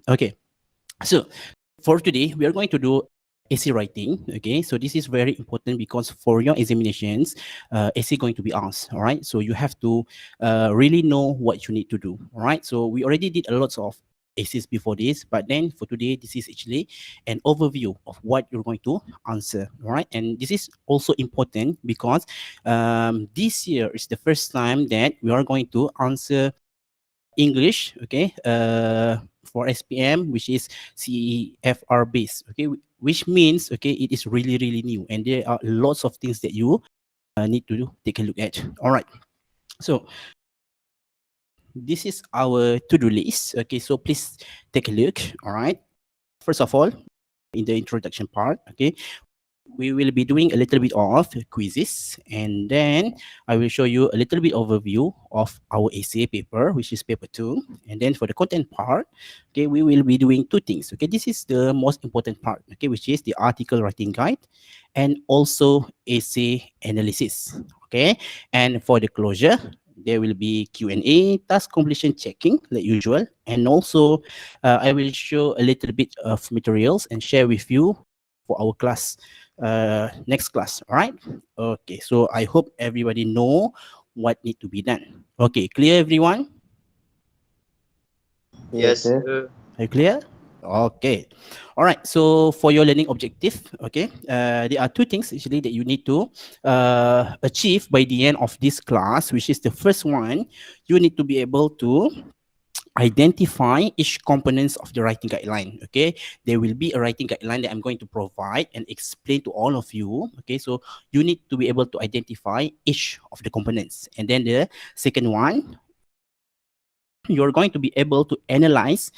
Okay, so for today, we are going to do essay writing. Okay, so this is very important because for your examinations, essay going to be asked. All right, so you have to really know what you need to do. All right, so we already did a lot of essays before this, but then for today, this is actually an overview of what you're going to answer. All right, and this is also important because this year is the first time that we are going to answer English, okay, for SPM, which is CEFR based, okay, which means, okay, it is really, really new, and there are lots of things that you need to take a look at. All right, so this is our to-do list. Okay, so please take a look. All right, first of all, in the introduction part, okay, we will be doing a little bit of quizzes, and then I will show you a little bit overview of our essay paper, which is paper 2. And then for the content part, okay, we will be doing two things. Okay, this is the most important part, okay, which is the article writing guide and also essay analysis. Okay, and for the closure, there will be Q&A, task completion checking like usual, and also I will show a little bit of materials and share with you for our class, next class. All right, okay, so I hope everybody know what need to be done. Okay, clear everyone? Yes, Yes, sir. sir. Are you clear? Okay, all right, so for your learning objective, okay, there are two things actually that you need to achieve by the end of this class, which is the first one. You need to be able to identify each components of the writing guideline. Okay, there will be a writing guideline that I'm going to provide and explain to all of you. Okay, so you need to be able to identify each of the components, and then the second one, you're going to be able to analyze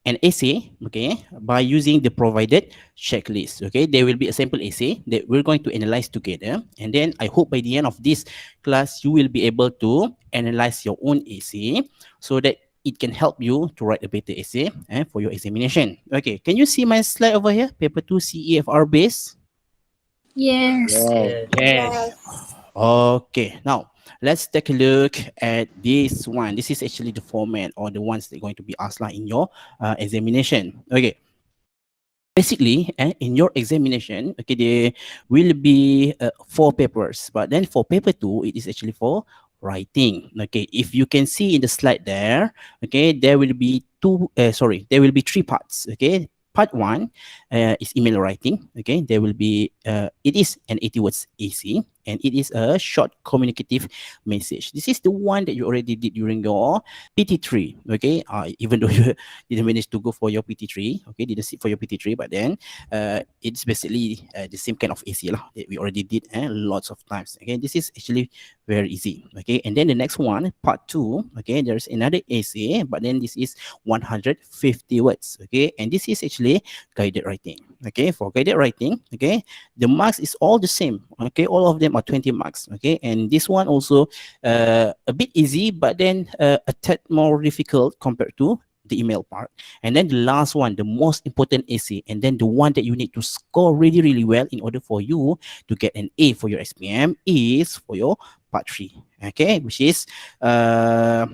an essay, okay, by using the provided checklist. Okay, there will be a sample essay that we're going to analyze together, and then I hope by the end of this class you will be able to analyze your own essay so that it can help you to write a better essay for your examination. Okay, can you see my slide over here, paper 2 CEFR base? Yes. Yes. Yes. Yes. Okay, now let's take a look at this one. This is actually the format or the ones that are going to be asked like in your examination. Okay, basically in your examination, okay, there will be four papers, but then for paper 2 it is actually for writing. Okay, if you can see in the slide there, okay, there will be there will be three parts. Okay, part 1 is email writing. Okay, there will be it is an 80 words AC, and it is a short communicative message. This is the one that you already did during your PT3. Okay, even though you didn't manage to go for your PT3, okay, didn't sit for your PT3, but then it's basically the same kind of AC lah that we already did lots of times. Okay, this is actually very easy. Okay, and then the next one, part 2, okay, there's another AC, but then this is 150 words. Okay, and this is actually guided writing. Okay, for guided writing, okay, the marks is all the same. Okay, all of them are 20 marks. Okay, and this one also a bit easy, but then a tad more difficult compared to the email part. And then the last one, the most important essay, and then the one that you need to score really, really well in order for you to get an A for your SPM is for your part 3. Okay, which is a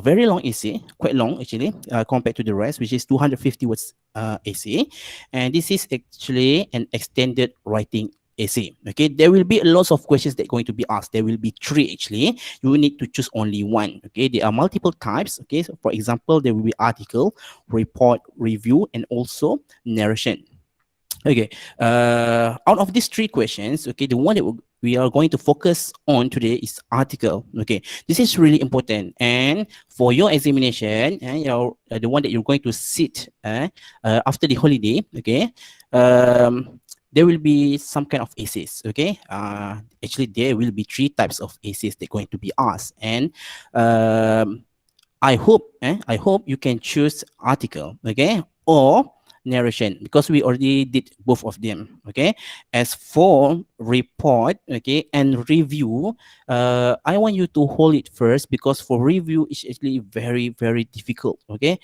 very long essay, quite long actually, compared to the rest, which is 250 words essay. And this is actually an extended writing essay. Okay, there will be lots of questions that are going to be asked. There will be three actually. You will need to choose only one. Okay, there are multiple types. Okay, so for example, there will be article, report, review, and also narration. Okay, out of these three questions, okay, the one that we are going to focus on today is article. Okay, this is really important, and for your examination, the one that you're going to sit after the holiday. Okay, there will be some kind of essays. Okay, actually there will be three types of essays that are going to be asked, and I hope you can choose article, okay, or narration, because we already did both of them. Okay, as for report, okay, and review, I want you to hold it first, because for review it's actually very, very difficult. Okay,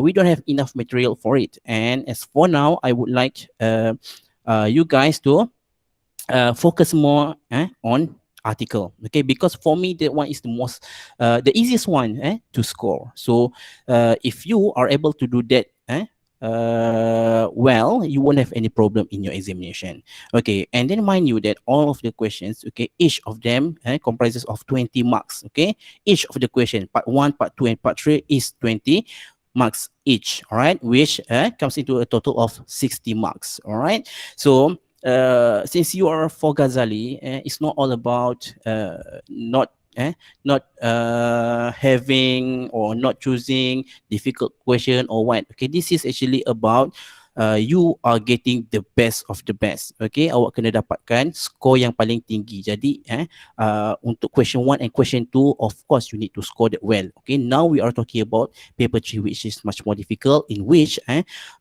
we don't have enough material for it, and as for now I would like you guys to focus more on article. Okay, because for me that one is the most the easiest one to score. So if you are able to do that well, you won't have any problem in your examination. Okay, and then mind you that all of the questions, okay, each of them comprises of 20 marks. Okay, each of the question, part 1, part 2, and part 3 is 20 marks each. All right, which comes into a total of 60 marks. All right, so since you are for Ghazali, it's not all about not not having or not choosing difficult question or what. Okay, this is actually about you are getting the best of the best. Okay, awak kena dapatkan skor yang paling tinggi. Jadi untuk question 1 and question 2, of course you need to score that well. Okay, now we are talking about paper 3, which is much more difficult, in which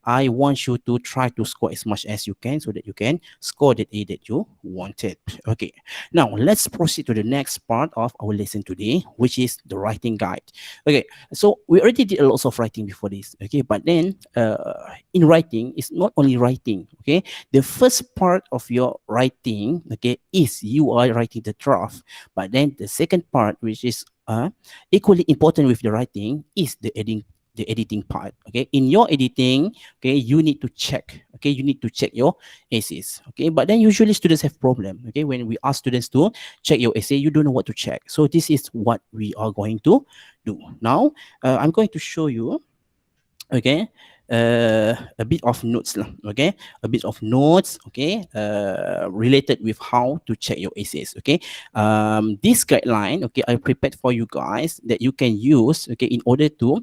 I want you to try to score as much as you can so that you can score that A that you wanted. Okay, now let's proceed to the next part of our lesson today, which is the writing guide. Okay, so we already did a lot of writing before this. Okay, but then in writing, it's not only writing. Okay, the first part of your writing, okay, is you are writing the draft. But then the second part, which is equally important with the writing, is the editing part. Okay, in your editing, okay, you need to check. Okay, you need to check your essays. Okay, but then usually students have problem. Okay, when we ask students to check your essay, you don't know what to check. So this is what we are going to do now. I'm going to show you, okay, a bit of notes lah, okay, a bit of notes, okay, related with how to check your essays. Okay, this guideline, okay, I prepared for you guys that you can use, okay, in order to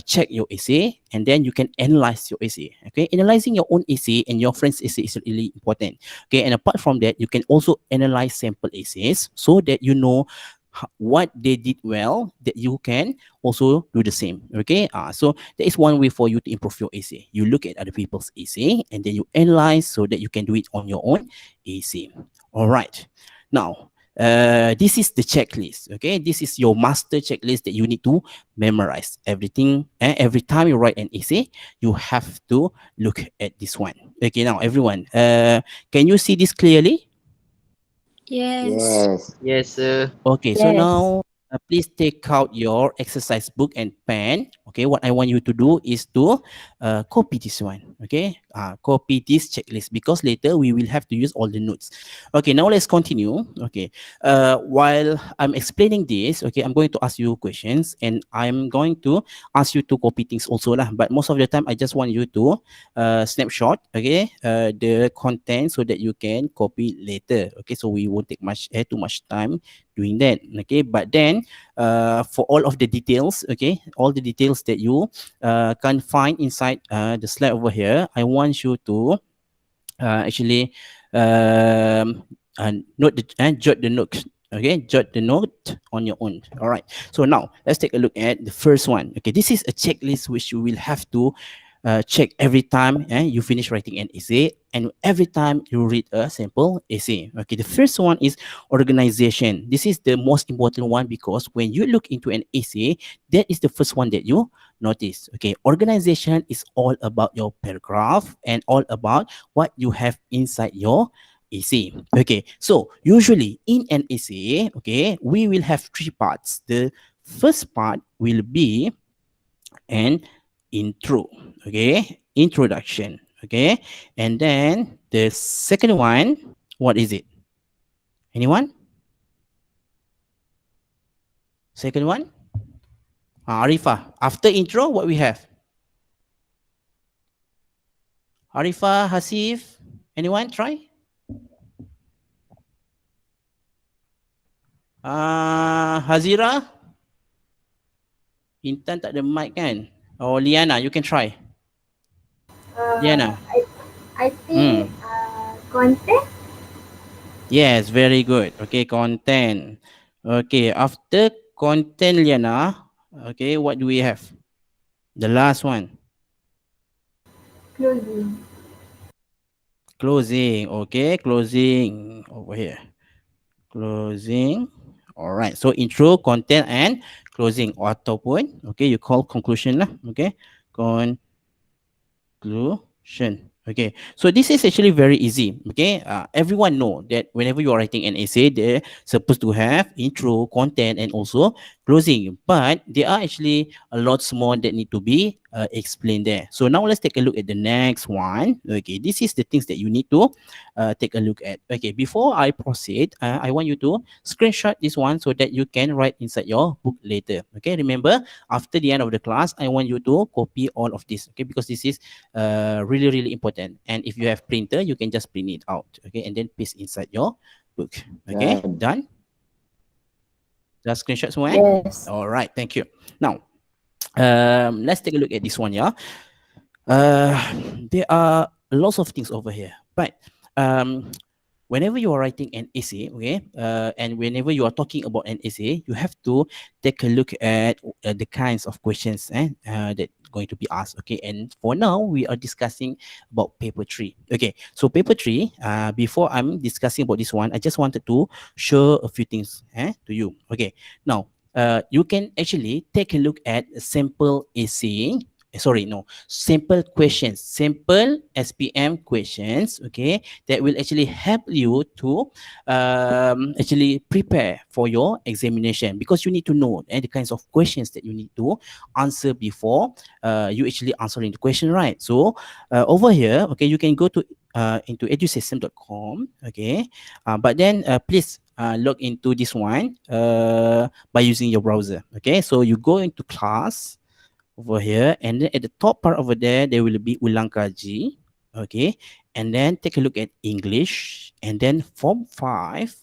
check your essay, and then you can analyze your essay. Okay, analyzing your own essay and your friend's essay is really important. Okay, and apart from that, you can also analyze sample essays so that you know what they did well, that you can also do the same. Okay, so there is one way for you to improve your essay. You look at other people's essay and then you analyze so that you can do it on your own essay. All right, now this is the checklist. Okay, this is your master checklist that you need to memorize everything. Every time you write an essay, you have to look at this one. Okay, now everyone, can you see this clearly? Yes. Yes. Yes, sir. Okay, so Yes. now please take out your exercise book and pen. Okay, what I want you to do is to copy this one. Okay, copy this checklist because later we will have to use all the notes. Okay, now let's continue. Okay, while I'm explaining this, okay, I'm going to ask you questions and I'm going to ask you to copy things also lah. But most of the time, I just want you to snapshot, okay, the content so that you can copy later. Okay, so we won't take too much time doing that. Okay, but then for all of the details, okay, all the details that you can find inside the slide over here, I want you to actually note the jot the note. Okay, jot the note on your own. All right, so now let's take a look at the first one. Okay, this is a checklist which you will have to check every time you finish writing an essay and every time you read a sample essay. Okay, the first one is organization. This is the most important one because when you look into an essay, that is the first one that you notice. Okay, organization is all about your paragraph and all about what you have inside your essay. Okay, so usually in an essay, okay, we will have three parts. The first part will be an intro, okay, introduction, okay, and then the second one, what is it? Anyone? Second one? Arifah, after intro, what we have? Arifah, Hasif, anyone try? Hazira? Intan tak ada mic kan? Oh, Liana, you can try. Liana. I think content. Yes, very good. Okay, content. Okay, after content, Liana, okay, what do we have? The last one. Closing. Closing. Okay, closing over here. Closing. All right. So intro, content, and closing. Ataupun, okay, you call conclusion lah. Okay, conclusion. Okay, so this is actually very easy. Okay, everyone know that whenever you are writing an essay, they're supposed to have intro, content, and also closing. But there are actually a lot more that need to be explained there. So now let's take a look at the next one. Okay, this is the things that you need to take a look at. Okay, before I proceed, I want you to screenshot this one so that you can write inside your book later. Okay, remember after the end of the class, I want you to copy all of this. Okay, because this is really really important. And if you have printer, you can just print it out. Okay, and then paste inside your book. Okay, Done. done. Just screenshot semua. Yes. All right, thank you. Now, let's take a look at this one. Yeah, there are lots of things over here, but um, whenever you are writing an essay, okay, and whenever you are talking about an essay, you have to take a look at the kinds of questions that going to be asked. Okay, and for now we are discussing about paper three. Okay, so paper three. Before I'm discussing about this one, I just wanted to show a few things to you. Okay, now you can actually take a look at a sample essay. Sorry, no, simple questions, simple SPM questions. Okay, that will actually help you to actually prepare for your examination, because you need to know the kinds of questions that you need to answer before you actually answering the question, right? So over here, okay, you can go to into edusystem.com. Okay, but then please log into this one by using your browser. Okay, so you go into class over here, and then at the top part over there will be ulang kaji. Okay, and then take a look at English, and then form 5.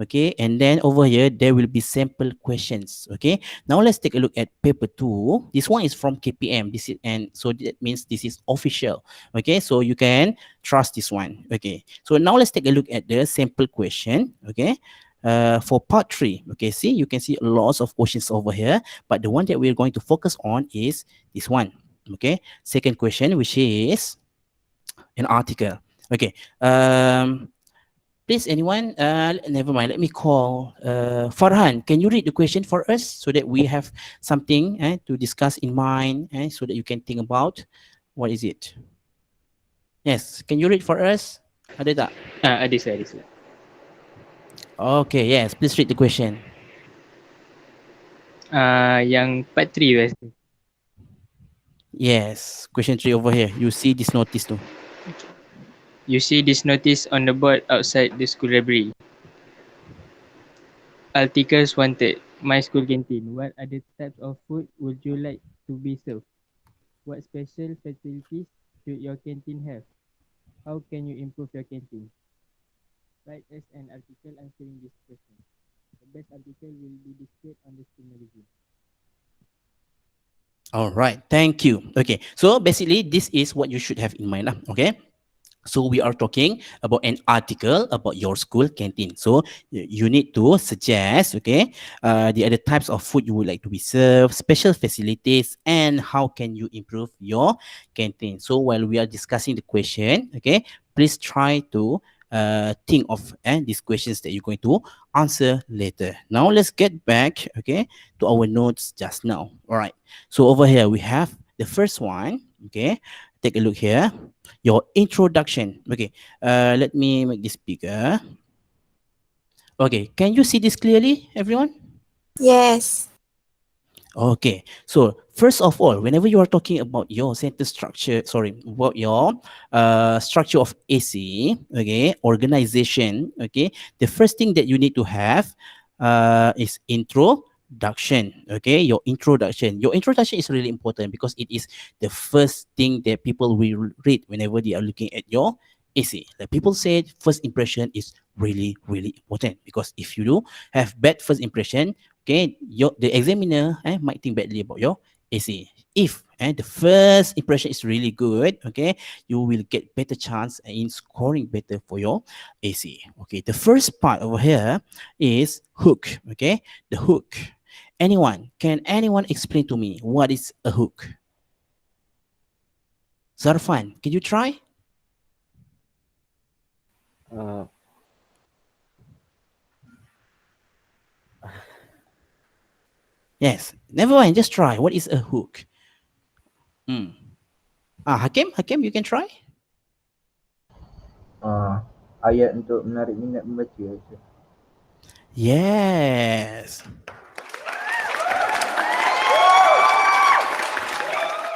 Okay, and then over here there will be sample questions. Okay, now let's take a look at paper 2. This one is from KPM. This is, and so that means this is official. Okay, so you can trust this one. Okay, so now let's take a look at the sample question. Okay, for part 3. Okay, see, you can see lots of questions over here, but the one that we're going to focus on is this one. Okay, second question, which is an article. Okay, please, anyone, never mind, let me call Farhan. Can you read the question for us so that we have something to discuss in mind, so that you can think about what is it? Yes, can you read for us? Ada tak? Ada sir, ada sir. Okay, yes, please read the question. Yang part 3 rasa. Yes, question 3 over here. You see this notice tu. You see this notice on the board outside the school library. Articles wanted. My school canteen. What other types of food would you like to be served? What special facilities should your canteen have? How can you improve your canteen? Write us an article answering this question. The best article will be displayed on the school magazine. All right, thank you. Okay, so basically this is what you should have in mind. Okay, so we are talking about an article about your school canteen. So you need to suggest, okay, the other types of food you would like to be served, special facilities, and how can you improve your canteen. So while we are discussing the question, okay, please try to think of these questions that you're going to answer later. Now let's get back, okay, to our notes just now. All right. So over here we have the first one. Okay, take a look here. Your introduction. Okay, let me make this bigger. Okay, can you see this clearly, everyone? Yes. Okay, so first of all, whenever you are talking about your sentence structure, sorry, about your structure of AC, okay, organization, okay, the first thing that you need to have is introduction. Okay, your introduction. Your introduction is really important because it is the first thing that people will read whenever they are looking at your AC. Like people said, first impression is really, really important, because if you do have bad first impression, okay, the examiner might think badly about your essay. If the first impression is really good, okay, you will get better chance in scoring better for your essay. Okay, the first part over here is hook. Okay, the hook. Can anyone explain to me what is a hook? Zarfan, can you try? Uh, Yes, never mind, just try. What is a hook? Hmm. Hakim, you can try. Ayat untuk menarik minat membaca itu. Yes.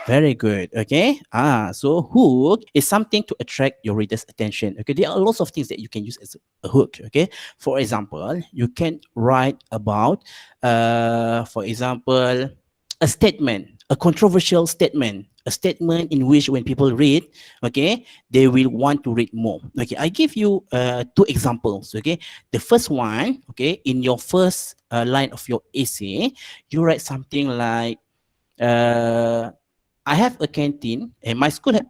Very good. Okay. So hook is something to attract your reader's attention. Okay. There are lots of things that you can use as a hook. Okay. For example, you can write about, for example, a statement, a controversial statement, a statement in which when people read, okay, they will want to read more. Okay. I give you two examples. Okay. The first one, okay, in your first line of your essay, you write something like, uh, I have a canteen and my school.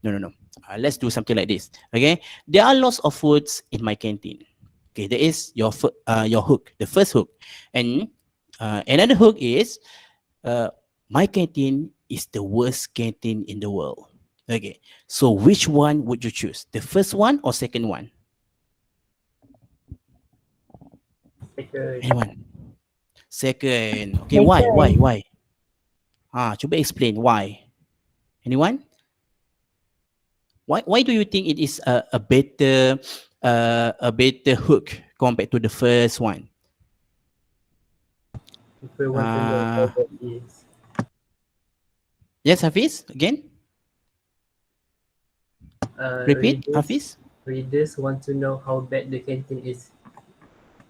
No. Let's do something like this. Okay, there are lots of foods in my canteen. Okay, there is your hook, the first hook, and another hook is uh, my canteen is the worst canteen in the world. Okay, so which one would you choose? The first one or second one? Second. Anyone? Second. Okay, why? Why? Second. Why? Cuba explain why. Anyone? Why do you think it is a better hook compared to the first one? People want to know how Uh, that is. yes, Hafiz, again. Repeat, Readers Hafiz. readers want to know how bad the canteen is.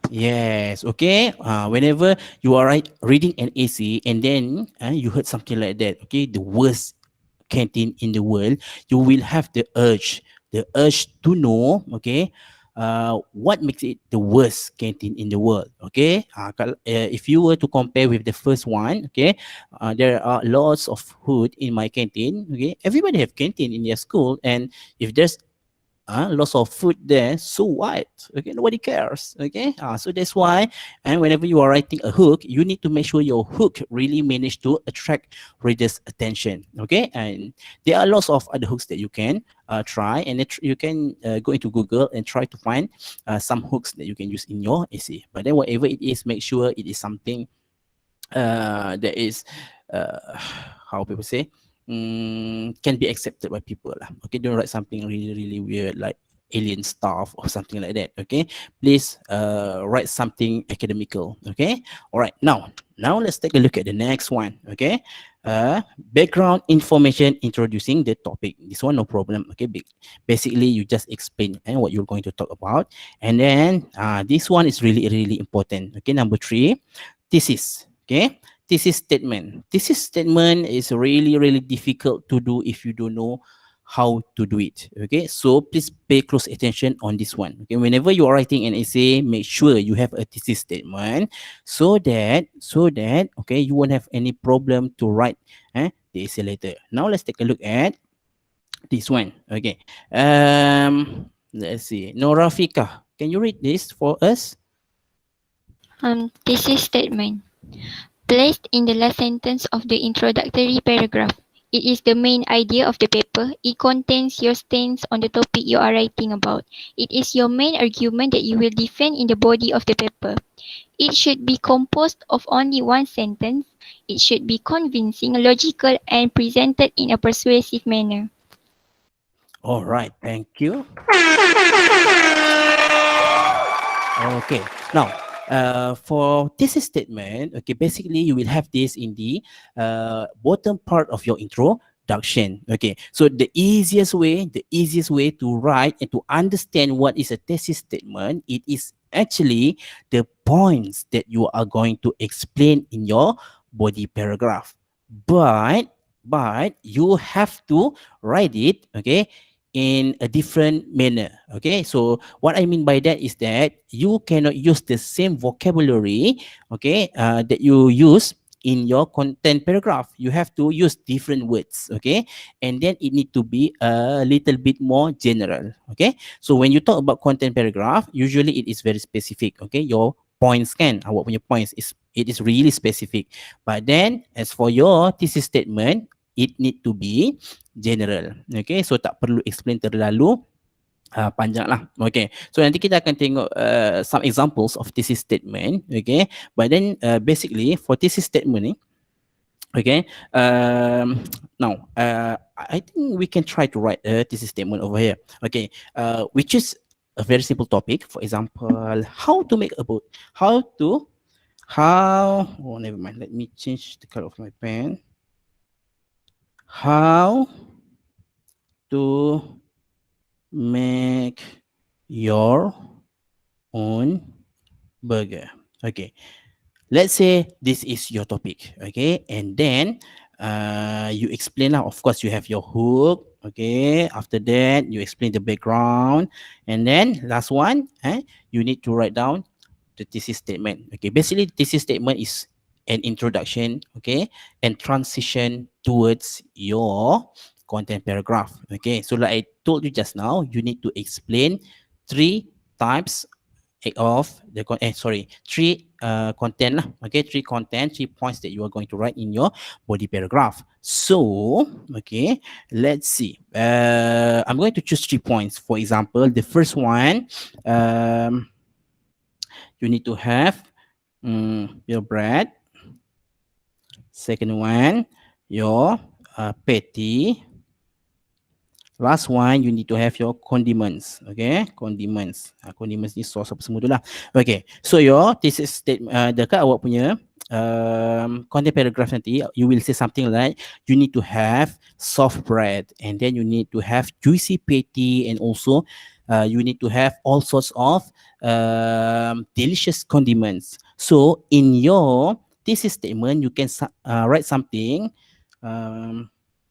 Yes, okay. Whenever you are reading an essay and then you heard something like that, okay, the worst canteen in the world, you will have the urge to know, okay, what makes it the worst canteen in the world, okay. If you were to compare with the first one, okay, there are lots of food in my canteen, okay. Everybody have canteen in their school, and if there's lots of food there, so what? Okay, nobody cares. Okay, so that's why, and whenever you are writing a hook, you need to make sure your hook really manage to attract readers' attention. Okay, and there are lots of other hooks that you can try, and you can go into Google and try to find some hooks that you can use in your essay. But then, whatever it is, make sure it is something that is how people say can be accepted by people lah. Okay, don't write something really weird like alien stuff or something like that. Okay, please write something academical. Okay, all right, now let's take a look at the next one. Okay, background information introducing the topic. This one no problem. Okay, basically you just explain what you're going to talk about, and then this one is really important. Okay, number three, thesis. Okay, thesis statement. Thesis statement is really difficult to do if you don't know how to do it. Okay, so please pay close attention on this one. Okay, whenever you are writing an essay, make sure you have a thesis statement so that okay, you won't have any problem to write the essay later. Now let's take a look at this one. Okay, let's see. Norafika, can you read this for us? Thesis statement. Placed in the last sentence of the introductory paragraph. It is the main idea of the paper. It contains your stance on the topic you are writing about. It is your main argument that you will defend in the body of the paper. It should be composed of only one sentence. It should be convincing, logical, and presented in a persuasive manner. All right, thank you. Okay. Now, for thesis statement, okay, basically you will have this in the bottom part of your introduction. Okay. So the easiest way to write and to understand what is a thesis statement, it is actually the points that you are going to explain in your body paragraph. But you have to write it, okay, in a different manner. Okay, so what I mean by that is that you cannot use the same vocabulary, okay, that you use in your content paragraph. You have to use different words, okay, and then it need to be a little bit more general. Okay, so when you talk about content paragraph, usually it is very specific. Okay, your points kan, awak punya points is it is really specific. But then as for your thesis statement, it need to be general. Okay, so tak perlu explain terlalu panjang lah. Okay, so nanti kita akan tengok some examples of thesis statement. Okay, but then basically for thesis statement ni, okay, now I think we can try to write a thesis statement over here. Okay, which is a very simple topic. For example, how to make a book. Oh, never mind. Let me change the color of my pen. How to make your own burger. Okay, let's say this is your topic, okay, and then you explain now. Of course, you have your hook, okay. After that, you explain the background, and then last one, you need to write down the thesis statement. Okay, basically, the thesis statement is an introduction, okay, and transition towards your content paragraph. Okay, so like I told you just now, you need to explain three types of the three content lah. Okay, three content, 3 points that you are going to write in your body paragraph. So okay, let's see, I'm going to choose 3 points. For example, the first one, you need to have your bread. Second one, your patty. Last one, you need to have your condiments. Okay, condiments. Condiments ni sauce apa semua tu lah. Okay, so your thesis statement, dekat awak punya content paragraph nanti, you will say something like, you need to have soft bread, and then you need to have juicy patty, and also you need to have all sorts of delicious condiments. So in your thesis statement, you can write something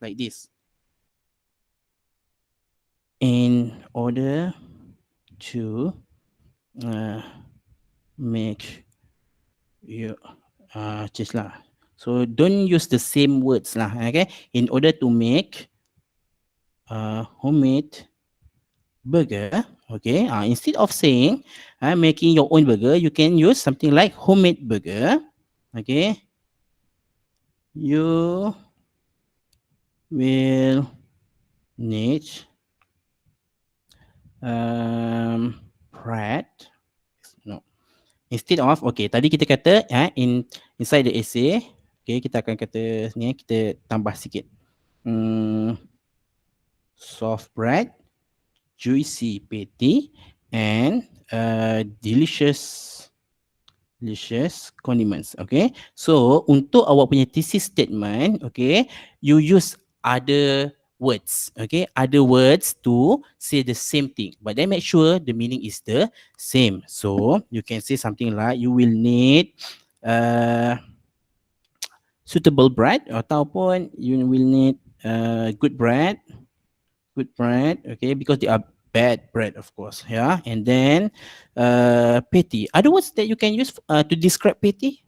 like this. In order to make you change lah. So don't use the same words lah. Okay. In order to make homemade burger. Okay. Instead of saying making your own burger, you can use something like homemade burger. Okay. You will need bread. No. Instead of, okay, tadi kita kata inside the essay, okay, kita akan kata ni, kita tambah sikit. Soft bread, juicy patty, and delicious condiments. Okay, so untuk awak punya thesis statement, okay, you use other words, okay, other words to say the same thing, but then make sure the meaning is the same. So you can say something like, you will need suitable bread, ataupun you will need good bread, okay, because they are bad bread, of course, yeah. And then patty. Other words that you can use to describe patty?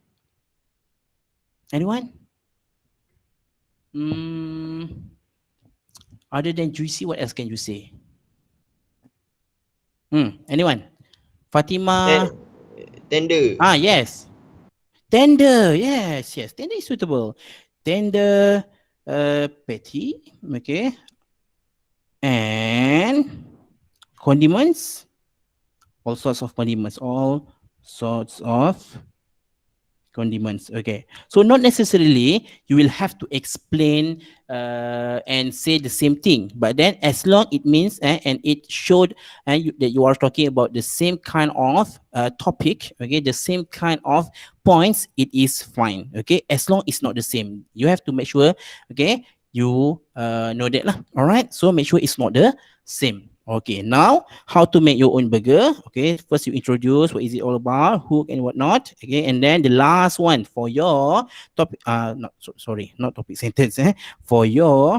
Anyone? Other than juicy, what else can you say? Anyone? Fatima? Tender. Yes. Tender. Yes. Tender is suitable. Tender, patty. Okay. And condiments. All sorts of condiments. Okay, so not necessarily you will have to explain and say the same thing, but then as long it means and it showed that you are talking about the same kind of topic, okay, the same kind of points, it is fine. Okay, as long it's not the same, you have to make sure, okay, you know that lah. All right, so make sure it's not the same. Okay, now how to make your own burger. Okay, first you introduce what is it all about, hook and whatnot. Okay, and then the last one for your topic, not topic sentence. For your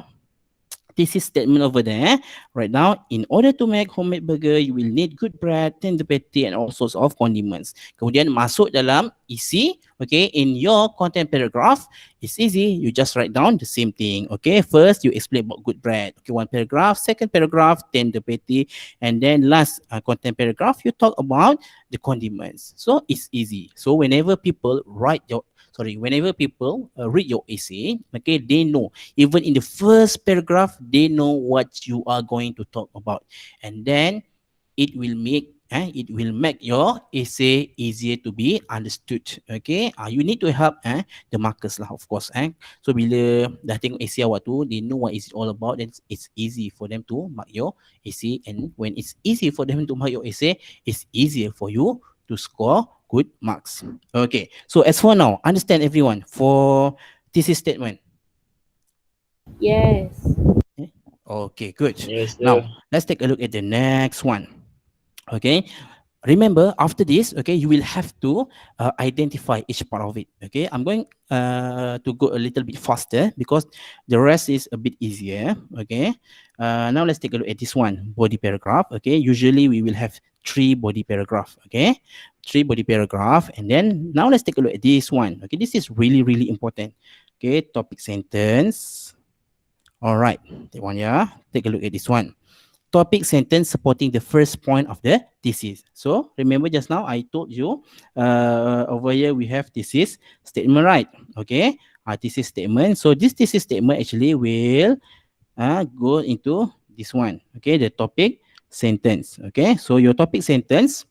thesis statement over there, right now, in order to make homemade burger, you will need good bread, tender patty, and all sorts of condiments. Kemudian masuk dalam isi, okay, in your content paragraph, it's easy. You just write down the same thing. Okay, first you explain about good bread. Okay, one paragraph. Second paragraph, tender patty, and then last content paragraph, you talk about the condiments. So it's easy. So whenever people read your essay, okay, they know, even in the first paragraph, they know what you are going to talk about, and then it will make it will make your essay easier to be understood. Okay, you need to help the markers lah, of course. So bila dah tengok essay awak tu, they know what is it all about, then it's easy for them to mark your essay. And when it's easy for them to mark your essay, it's easier for you to score good marks. Okay, so as for now, understand everyone for thesis statement. Yes. Okay, good. Yes, Now sir. let's take a look at the next one. Okay, remember after this, okay, you will have to identify each part of it. Okay, I'm going to go a little bit faster because the rest is a bit easier. Okay, now let's take a look at this one, body paragraph. Okay, usually we will have 3 body paragraph. Okay, 3 body paragraph, and then now let's take a look at this one. Okay, this is really really important. Okay, topic sentence. All right, that one, yeah. Take a look at this one. Topic sentence supporting the first point of the thesis. So remember just now I told you over here we have thesis statement, right? Okay, thesis statement. So this thesis statement actually will go into this one. Okay, the topic sentence. Okay, so your topic sentence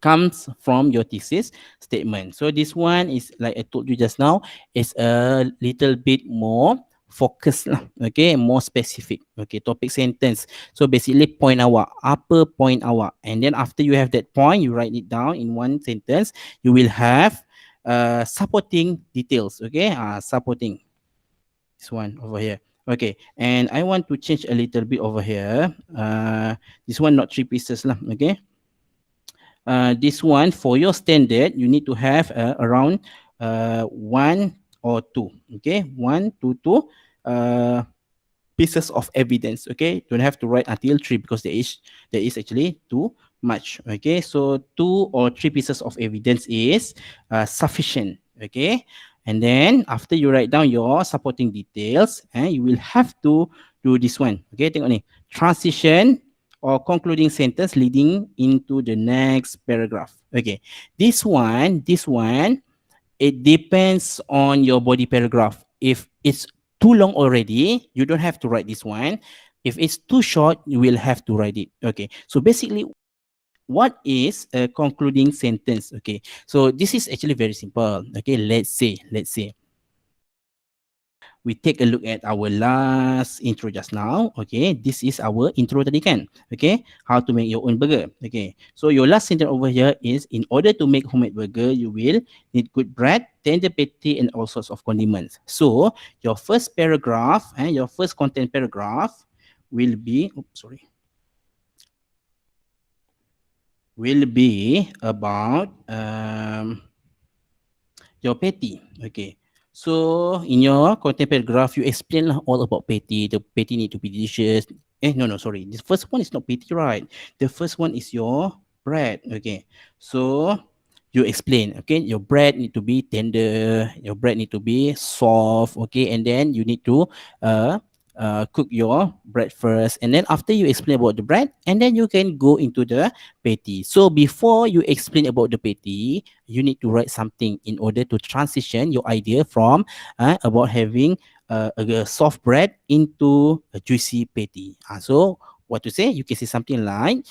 comes from your thesis statement. So this one is like I told you just now, is a little bit more focus lah. Okay, more specific. Okay, topic sentence. So basically point awak, apa point awak, and then after you have that point, you write it down in one sentence. You will have supporting details. Okay, supporting this one over here. Okay, and I want to change a little bit over here. This one not 3 pieces lah. Okay, this one for your standard you need to have around 1 or 2. Okay, 1 to 2 pieces of evidence. Okay, don't have to write until 3 because there is actually too much. Okay, so 2 or 3 pieces of evidence is sufficient. Okay, and then after you write down your supporting details, you will have to do this one. Okay, tengok ni, transition or concluding sentence leading into the next paragraph. Okay, this one, it depends on your body paragraph. If it's too long already, you don't have to write this one. If it's too short, you will have to write it. Okay, so basically, what is a concluding sentence? Okay, so this is actually very simple. Okay, let's say we take a look at our last intro just now. Okay, this is our intro tadi kan. Okay, how to make your own burger. Okay, so your last sentence over here is, in order to make homemade burger, you will need good bread, tender patty, and all sorts of condiments. So your first paragraph and your first content paragraph will be, will be about your patty. Okay, so in your content paragraph, you explain all about patty. The patty need to be delicious. No, sorry. This first one is not patty, right? The first one is your bread. Okay, so you explain. Okay, your bread need to be tender. Your bread need to be soft. Okay, and then you need to cook your bread first, and then after you explain about the bread, and then you can go into the patty. So before you explain about the patty, you need to write something in order to transition your idea from about having a soft bread into a juicy patty. So what to say? You can say something like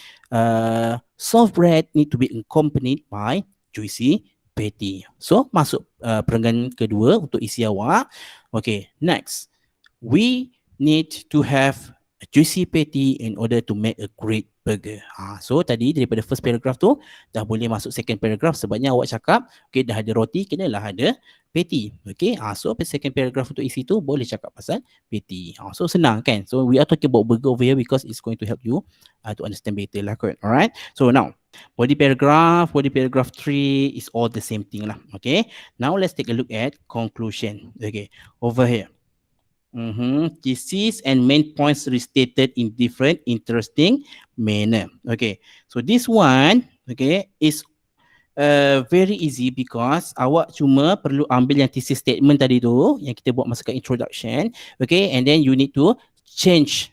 soft bread need to be accompanied by juicy patty. So masuk perenggan kedua untuk isi awak. Okay, next we need to have a juicy patty in order to make a great burger. So tadi daripada first paragraph tu dah boleh masuk second paragraph sebabnya awak cakap okay, dah ada roti, kenalah ada patty. Okay, so second paragraph untuk isi tu boleh cakap pasal patty. So senang kan? So we are talking about burger over here because it's going to help you to understand better lah kot. Alright, so now body paragraph 3 is all the same thing lah. Okay, now let's take a look at conclusion. Okay, over here. Thesis and main points restated in different interesting manner. Okay, so this one, okay, is very easy because awak cuma perlu ambil yang thesis statement tadi tu yang kita buat masa kat introduction. Okay, and then you need to change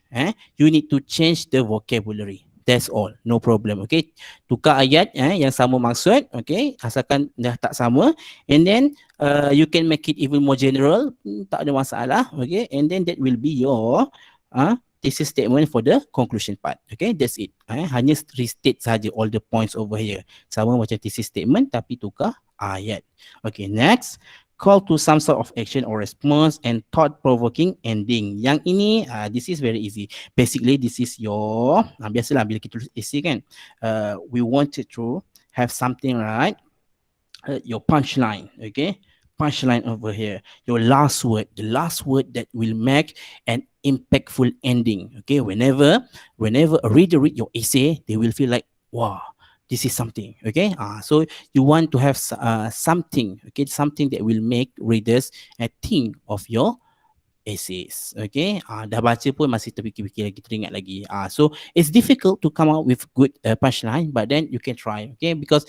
the vocabulary. That's all, no problem. Okay, tukar ayat yang sama maksud. Okay, asalkan dah tak sama, and then you can make it even more general, tak ada masalah. Okay, and then that will be your thesis statement for the conclusion part. Okay, that's it. Hanya restate saja all the points over here. Sama macam thesis statement tapi tukar ayat. Okay, next. Call to some sort of action or response and thought-provoking ending. Yang ini, this is very easy. Basically, this is your, biasalah bila kita tulis essay kan, we wanted to have something, right? Your punchline, okay? Punchline over here. Your last word, the last word that will make an impactful ending. Okay, whenever a reader read your essay, they will feel like, wow, this is something. Okay, so you want to have something, okay, something that will make readers think of your essays. Okay, dah baca pun masih terfikir-fikir lagi, teringat lagi. So it's difficult to come out with good punchline, but then you can try. Okay, because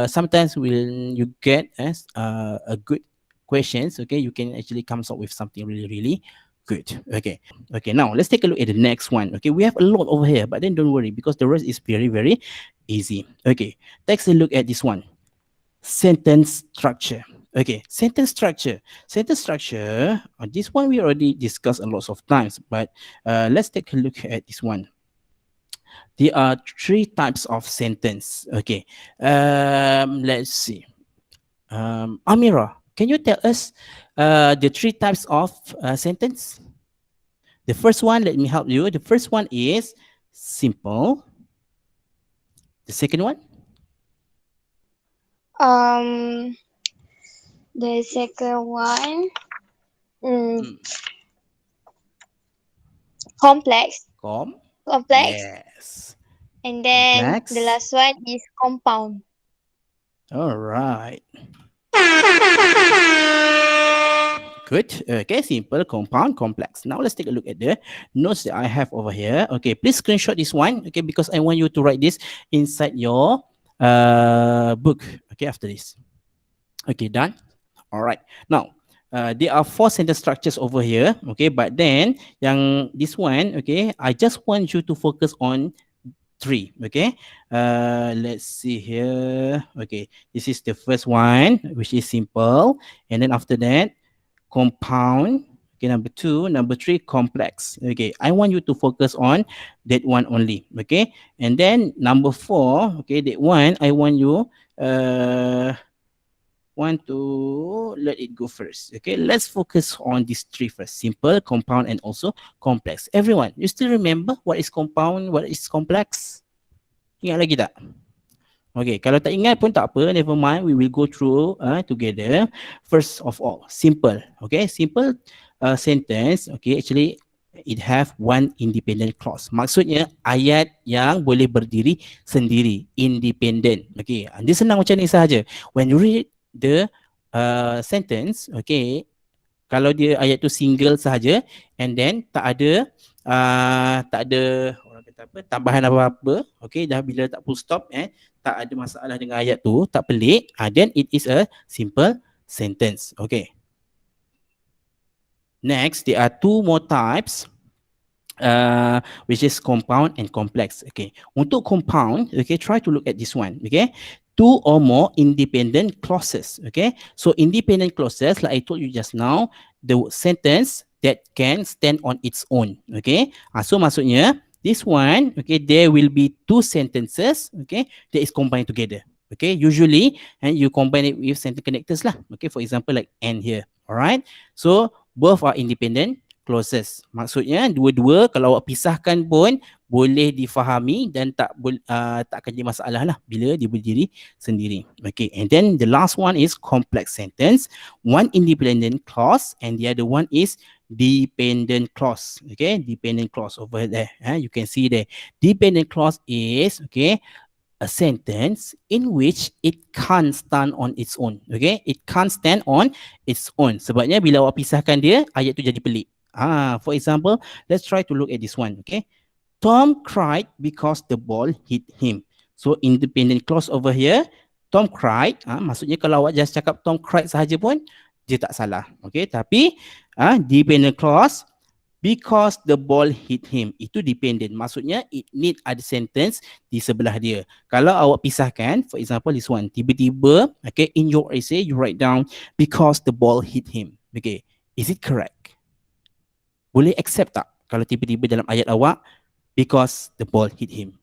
sometimes when you get a good questions, okay, you can actually come up with something really, really good. Okay, now let's take a look at the next one. Okay, we have a lot over here, but then don't worry because the rest is very, very easy. Okay, take a look at this one. Sentence structure. Okay, sentence structure. Sentence structure, this one we already discussed a lot of times, but let's take a look at this one. There are three types of sentence. Okay, let's see. Amira, can you tell us the three types of sentence? The first one, let me help you. The first one is simple. The second one? The second one, complex. Complex. Yes. And then Complex. the last one is compound. All right. Good. Okay, simple, compound, complex. Now let's take a look at the notes that I have over here. Okay, please screenshot this one. Okay, because I want you to write this inside your book. Okay, after this. Okay, done. All right. Now, there are 4 sentence structures over here. Okay, but then yang this one, okay, I just want you to focus on 3. Okay, let's see here. Okay, this is the first one, which is simple, and then after that, compound. Okay, number 2, number 3, complex. Okay, I want you to focus on that one only. Okay, and then number 4, okay, that one I want you want to let it go first. Okay, let's focus on these 3 first: simple, compound, and also complex. Everyone, you still remember what is compound, what is complex? Ingat lagi tak? Okay, kalau tak ingat pun tak apa, never mind, we will go through together. First of all, simple. Okay, simple sentence, okay, actually it have one independent clause. Maksudnya ayat yang boleh berdiri sendiri, independent. Okay, dia senang macam ni sahaja. When you read the sentence, okay, kalau dia ayat tu single sahaja and then tak ada orang kata apa, tambahan apa-apa, okay, dah bila tak full stop, tak ada masalah dengan ayat tu, tak pelik, then it is a simple sentence. Okay, next there are 2 more types, which is compound and complex. Okay, untuk compound, okay, try to look at this one. Okay, 2 or more independent clauses. Okay, so independent clauses, like I told you just now, the sentence that can stand on its own. Okay, so maksudnya this one, okay, there will be 2 sentences, okay, that is combined together. Okay, usually and you combine it with sentence connectors lah. Okay, for example like and here. Alright, so both are independent clauses. Maksudnya dua-dua kalau awak pisahkan pun boleh difahami dan tak akan jadi masalah lah bila dia berdiri sendiri. Okay, and then the last one is complex sentence. One independent clause and the other one is dependent clause. Okay, dependent clause over there. You can see there. Dependent clause is, okay, a sentence in which it can't stand on its own. Okay, it can't stand on its own. Sebabnya bila awak pisahkan dia, ayat tu jadi pelik. For example, let's try to look at this one. Okay, Tom cried because the ball hit him. So independent clause over here, Tom cried. Maksudnya kalau awak just cakap Tom cried sahaja pun dia tak salah. Okay, tapi dependent clause, because the ball hit him, itu dependent. Maksudnya it need ada sentence di sebelah dia. Kalau awak pisahkan, for example this one, tiba-tiba, okay, in your essay you write down because the ball hit him. Okay, is it correct? Boleh accept tak? Kalau tiba-tiba dalam ayat awak, because the ball hit him.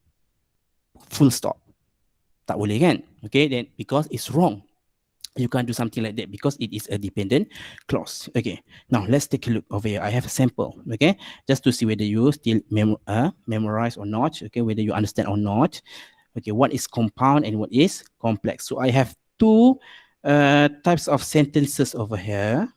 Full stop. Tak boleh kan? Okay, then because it's wrong. You can't do something like that because it is a dependent clause. Okay, now let's take a look over here. I have a sample, okay, just to see whether you still memorize or not, okay, whether you understand or not. Okay, what is compound and what is complex? So I have two types of sentences over here.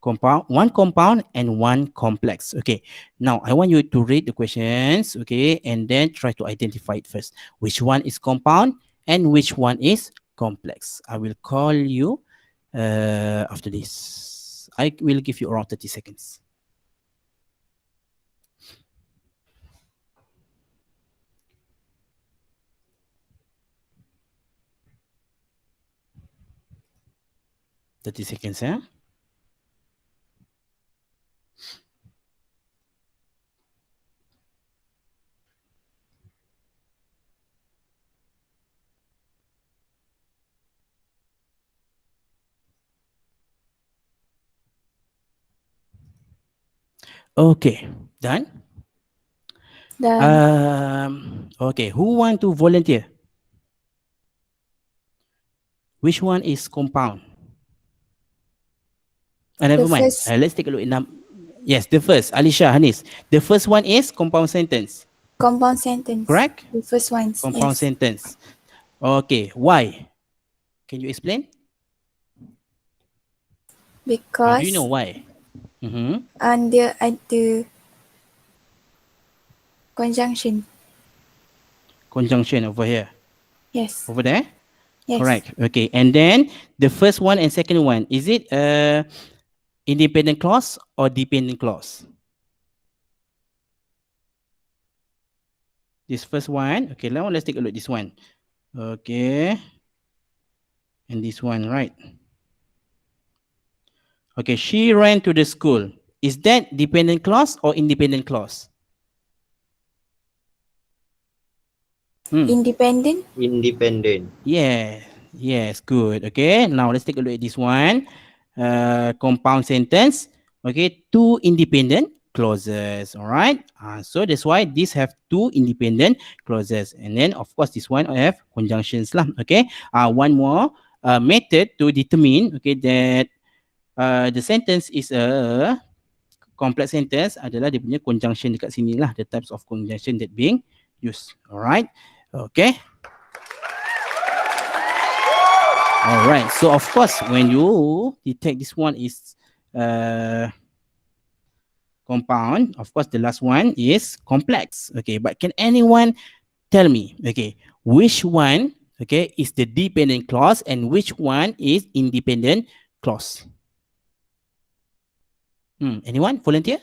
One compound and one complex. Okay, now I want you to read the questions, okay, and then try to identify it first. Which one is compound and which one is complex? I will call you after this. I will give you around 30 seconds. Seconds, yeah. Okay, done. Okay, who want to volunteer? Which one is compound? Never mind. Let's take a look. Yes, the first. Alisha, Hanis. The first one is compound sentence. Compound sentence. Correct? The first one. Compound sentence. Okay, why? Can you explain? Because Do you know why? under ada conjunction. Conjunction over here. Yes. Over there? Yes. Correct. Okay, and then the first one and second one, is it independent clause or dependent clause? This first one. Okay, now let's take a look at this one. Okay. And this one, right? Okay, she ran to the school. Is that dependent clause or independent clause? Independent. Independent. Yeah. Yes, good. Okay, now let's take a look at this one. Compound sentence. Okay, two independent clauses. All right. So that's why these have two independent clauses, and then of course this one have conjunctions lah. Okay. One more method to determine that the sentence is a complex sentence adalah dia punya conjunction dekat sini lah, the types of conjunction that being used. Alright, okay. Alright, so of course when you detect this one is compound, of course the last one is complex. Okay, but can anyone tell me, okay, which one, okay, is the dependent clause and which one is independent clause? Anyone volunteer?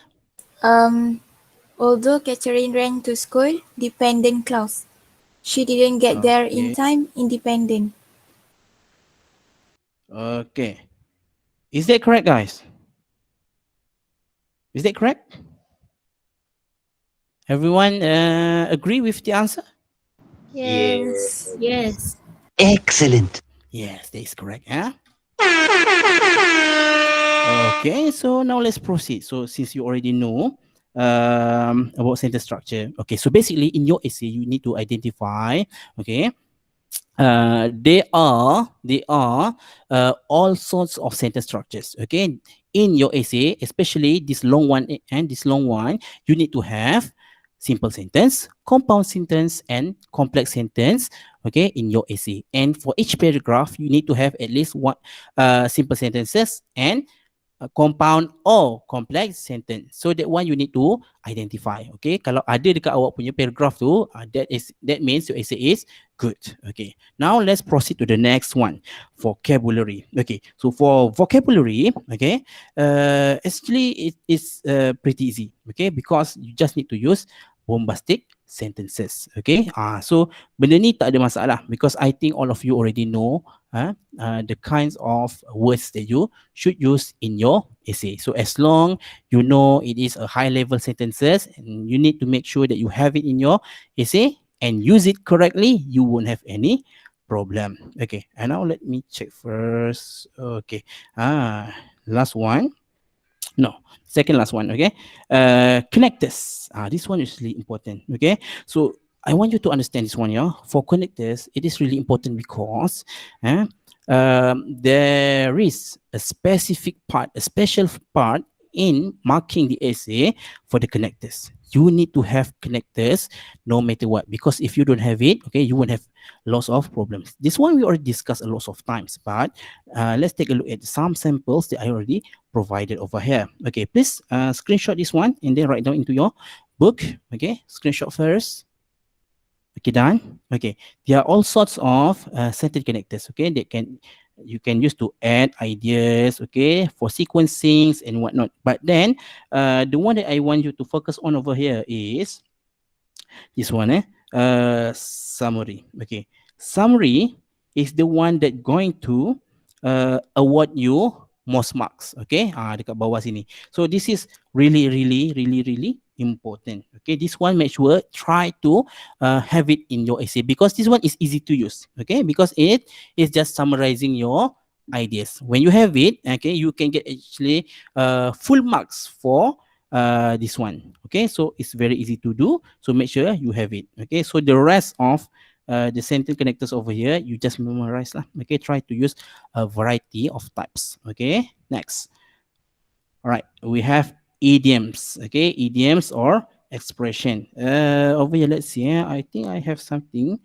Although Catherine ran to school, dependent clause. She didn't get there in time, independent. Okay. Is that correct, guys? Is that correct? Everyone agree with the answer? Yes. Yes. Excellent. Yes, that is correct. Huh? Okay, so now let's proceed. So since you already know about sentence structure, okay, so basically in your essay you need to identify, okay, there are all sorts of sentence structures. Okay, in your essay, especially this long one and this long one, you need to have simple sentence, compound sentence, and complex sentence. Okay, in your essay, and for each paragraph, you need to have at least one simple sentences and compound or complex sentence. So that one you need to identify. Okay, kalau ada dekat awak punya paragraph tu, that means your essay is good. Okay, now let's proceed to the next one, vocabulary. Okay, so for vocabulary, okay, actually it is pretty easy. Okay, because you just need to use bombastic sentences. Okay, so benda ni tak ada masalah because I think all of you already know the kinds of words that you should use in your essay. So as long you know it is a high level sentences and you need to make sure that you have it in your essay and use it correctly, you won't have any problem. Okay, and now let me check first. Okay, last one. No, second last one. Okay, connectors. This one is really important. Okay, so I want you to understand this one. Yeah, for connectors, it is really important because there is a specific part, a special part in marking the essay for the connectors. You need to have connectors no matter what, because if you don't have it, okay, you won't have lots of problems. This one we already discussed a lot of times, but let's take a look at some samples that I already provided over here. Okay, please screenshot this one and then write down into your book. Okay, screenshot first. Okay, done. Okay, there are all sorts of sentence connectors. Okay, that can you can use to add ideas. Okay, for sequencings and whatnot. But then, the one that I want you to focus on over here is this one, summary. Okay, summary is the one that going to award you most marks. Okay, dekat bawah sini. So this is really, really, really, really important. Okay, this one make sure try to have it in your essay, because this one is easy to use. Okay, because it is just summarizing your ideas. When you have it, okay, you can get actually full marks for this one. Okay, so it's very easy to do, so make sure you have it. Okay, so the rest of the sentence connectors over here, you just memorize lah. Okay, try to use a variety of types. Okay, next. All right, we have idioms. Okay, idioms or expression. Over here, let's see. I think I have something.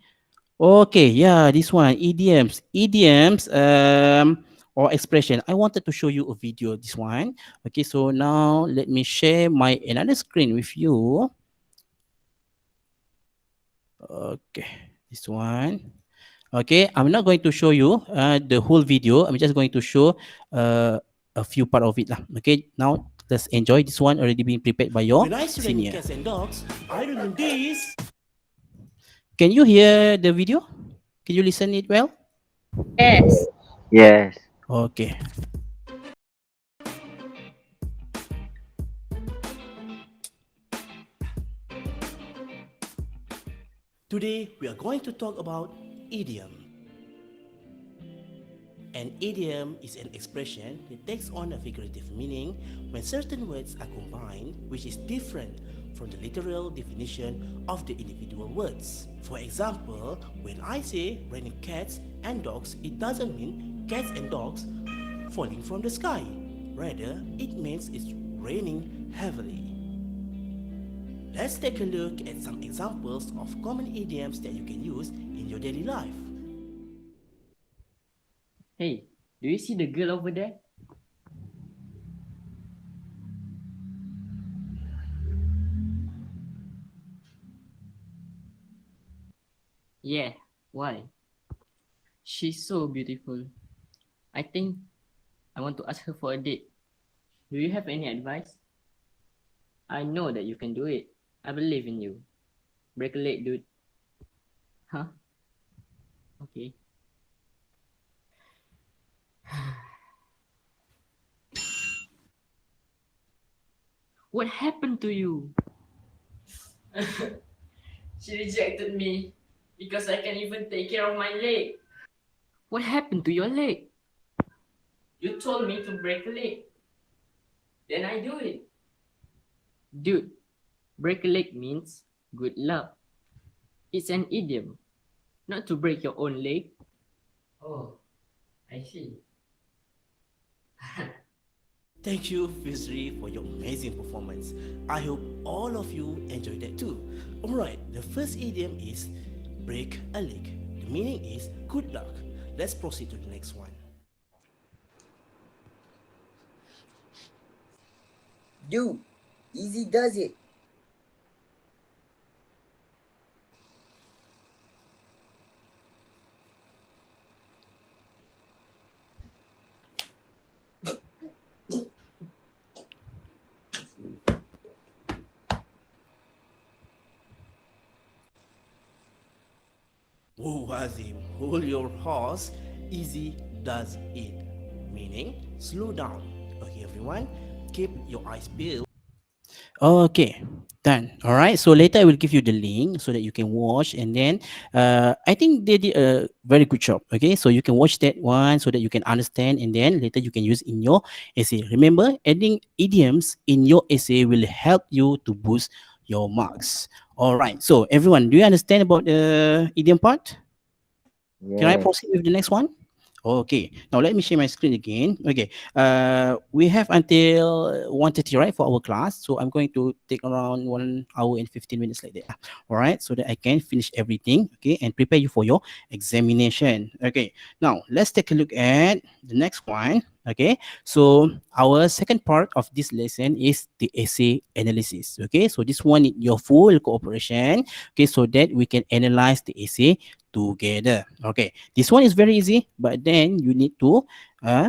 Okay, yeah, this one, idioms. Idioms or expression. I wanted to show you a video, this one. Okay, so now let me share my another screen with you. Okay, this one. Okay, I'm not going to show you the whole video. I'm just going to show a few part of it lah. Okay, now let's enjoy this one already being prepared by your When I see senior. cats and dogs, I don't know this. Can you hear the video? Can you listen it well? Yes. Yes. Okay. Today, we are going to talk about idiom. An idiom is an expression that takes on a figurative meaning when certain words are combined, which is different from the literal definition of the individual words. For example, when I say raining cats and dogs, it doesn't mean cats and dogs falling from the sky. Rather, it means it's raining heavily. Let's take a look at some examples of common idioms that you can use in your daily life. Hey, do you see the girl over there? Yeah, why? She's so beautiful. I think I want to ask her for a date. Do you have any advice? I know that you can do it. I believe in you. Break a leg, dude. Huh? Okay. What happened to you? She rejected me because I can't even take care of my leg. What happened to your leg? You told me to break a leg. Then I do it. Dude, break a leg means good luck. It's an idiom, not to break your own leg. Oh, I see. Thank you, Fizri, for your amazing performance. I hope all of you enjoyed that too. Alright, the first idiom is break a leg. The meaning is good luck. Let's proceed to the next one. Dude, easy does it. Whoa, Azim, hold your horse. Easy does it. Meaning, slow down. Okay, everyone, keep your eyes peeled. Okay. Done. All right. So later I will give you the link so that you can watch, and then I think they did a very good job. Okay, so you can watch that one so that you can understand, and then later you can use in your essay. Remember, adding idioms in your essay will help you to boost your marks. All right. So everyone, do you understand about the idiom part? Can I Yes. proceed with the next one? Okay. Now let me share my screen again. Okay. We have until 1:30, right, for our class. So I'm going to take around 1 hour and 15 minutes like that. All right. So that I can finish everything. Okay. And prepare you for your examination. Okay. Now let's take a look at the next one. Okay. So our second part of this lesson is the essay analysis. Okay. So this one need your full cooperation. Okay. So that we can analyze the essay together. Okay, this one is very easy, but then you need to uh,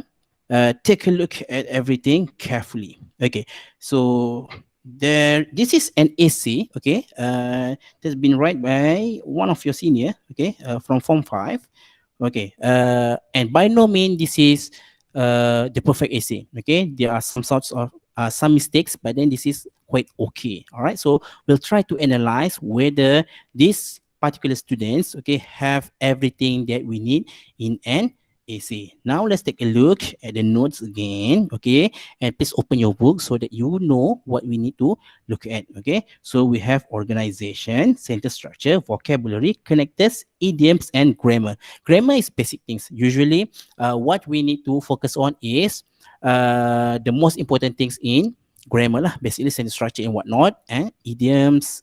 take a look at everything carefully. Okay, so there, this is an essay. Okay, that's been written by one of your senior. Okay, from Form 5. Okay, and by no means this is the perfect essay. Okay, there are some sorts of some mistakes, but then this is quite okay. All right, so we'll try to analyze whether these particular students, okay, have everything that we need in an essay. Now let's take a look at the notes again, okay, and please open your book so that you know what we need to look at. Okay, so we have organization, sentence structure, vocabulary, connectors, idioms, and grammar. Grammar is basic things. Usually, what we need to focus on is the most important things in grammar lah, basically sentence structure and whatnot, and idioms,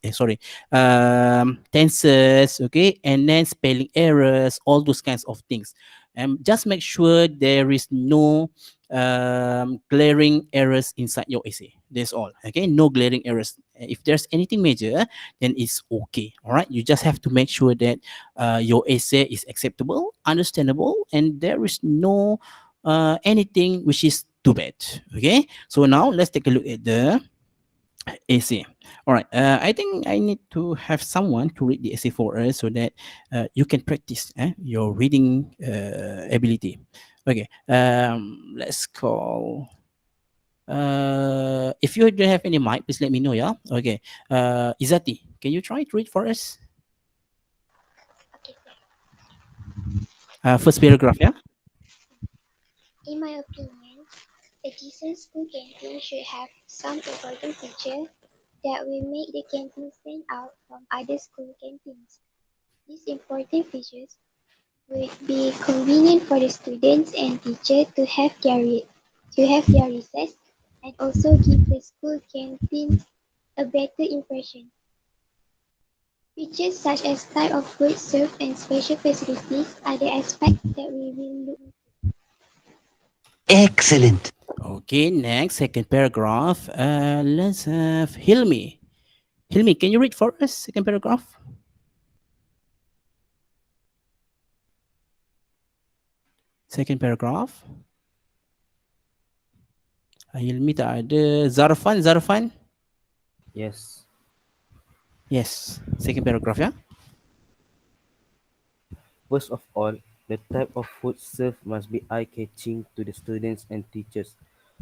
tenses, okay, and then spelling errors, all those kinds of things. And just make sure there is no glaring errors inside your essay. That's all. Okay, no glaring errors. If there's anything major, then it's okay. All right, you just have to make sure that your essay is acceptable, understandable, and there is no anything which is too bad. Okay, so now let's take a look at the essay. All right, I think I need to have someone to read the essay for us so that you can practice your reading ability. Okay, let's call. If you don't have any mic, please let me know. Yeah. Okay. Izati, can you try to read for us? First paragraph. Yeah. In my opinion, a decent school canteen should have some important features that will make the canteen stand out from other school canteens. These important features would be convenient for the students and teachers to have their recess, and also give the school canteen a better impression. Features such as type of food served and special facilities are the aspects that we will look into. Excellent. Okay. Next, second paragraph. Let's have Hilmi. Hilmi, can you read for us second paragraph? Second paragraph. Hilmi tak ada. Zarfan. Yes. Yes. Second paragraph, yeah. First of all, the type of food served must be eye-catching to the students and teachers,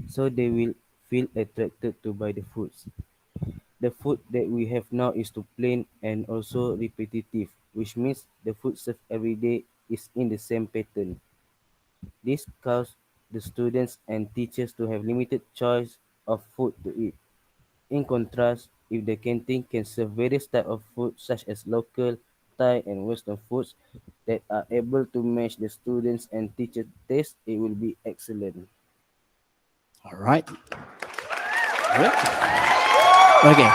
so they will feel attracted to buy the foods. The food that we have now is too plain and also repetitive, which means the food served every day is in the same pattern. This causes the students and teachers to have limited choice of food to eat. In contrast, if the canteen can serve various types of food such as local, Thai and Western foods that are able to match the students and teacher taste, it will be excellent. All right. Good. Okay.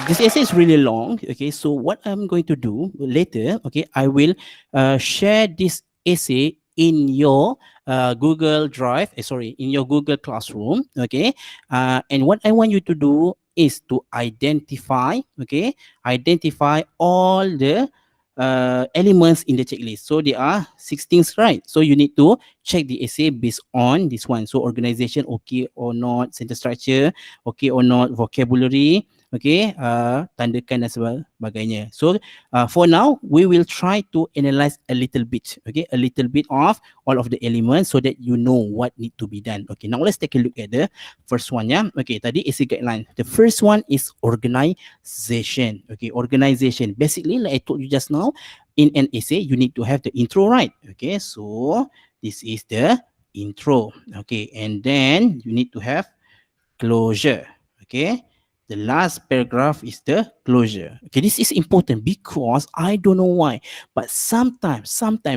This essay is really long. Okay. So what I'm going to do later, okay, I will share this essay in your Google Drive. Sorry, in your Google Classroom. Okay. And what I want you to do is to identify. Okay, identify all the elements in the checklist. So there are 16, right? So you need to check the essay based on this one. So organization, okay or not, sentence structure, okay or not, vocabulary, okay, tandakan dan sebagainya. So for now we will try to analyze a little bit, okay, a little bit of all of the elements so that you know what need to be done. Okay, now let's take a look at the first one, yeah. Okay, tadi essay guideline, the first one is organization. Okay, organization, basically like I told you just now, in an essay you need to have the intro, right? Okay, so this is the intro. Okay, and then you need to have closure. Okay, the last paragraph is the closure. Okay, this is important because I don't know why, but sometimes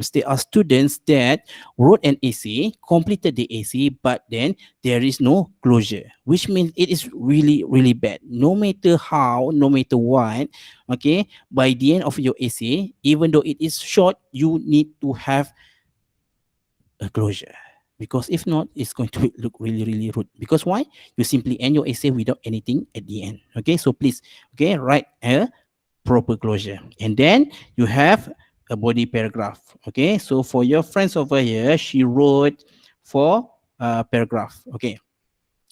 there are students that wrote an essay, completed the essay, but then there is no closure, which means it is really really bad. No matter how, no matter what, okay, by the end of your essay, even though it is short, you need to have a closure, because if not it's going to look really really rude. Because why? You simply end your essay without anything at the end. Okay, so please, okay, write a proper closure, and then you have a body paragraph. Okay, so for your friends over here, she wrote four paragraph. Okay,